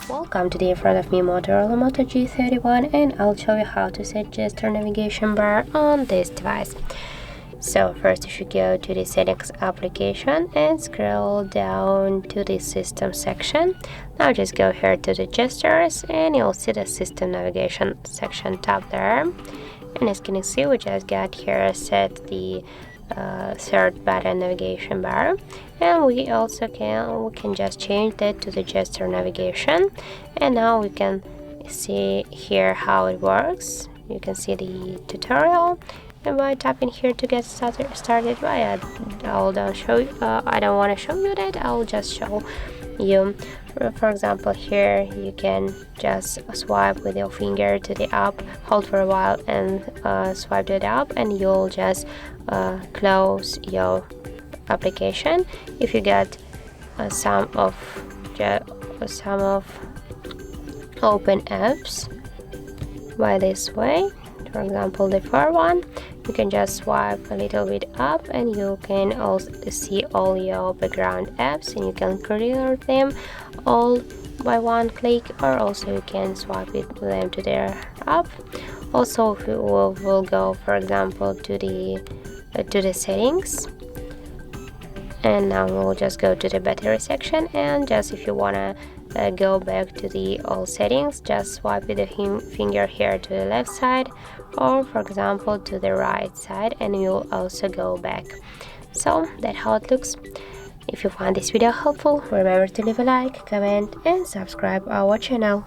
Welcome, today in front of me Motorola Moto G31, and I'll show you how to set gesture navigation bar on this device. So first you should go to the settings application and scroll down to the system section. Now just go here to the gestures and you'll see the system navigation section tab there. And as you can see, we just got here set the third button navigation bar, and we can just change that to the gesture navigation. And now we can see here how it works. You can see the tutorial, and by tapping here to get started, I don't want to show you that. I'll just show you. For example, here you can just swipe with your finger to the up, hold for a while and swipe to the up, and you'll just close your application. If you get some of open apps by this way, for example the far one, you can just swipe a little bit up and you can also see all your background apps, and you can clear them all by one click, or also you can swipe them to their up. Also, if we will go, for example, to the settings, and now we'll just go to the battery section, and just if you wanna go back to the all settings, just swipe with the finger here to the left side, or for example to the right side, and you'll also go back. So that's how it looks. If you found this video helpful, remember to leave a like, comment and subscribe our channel.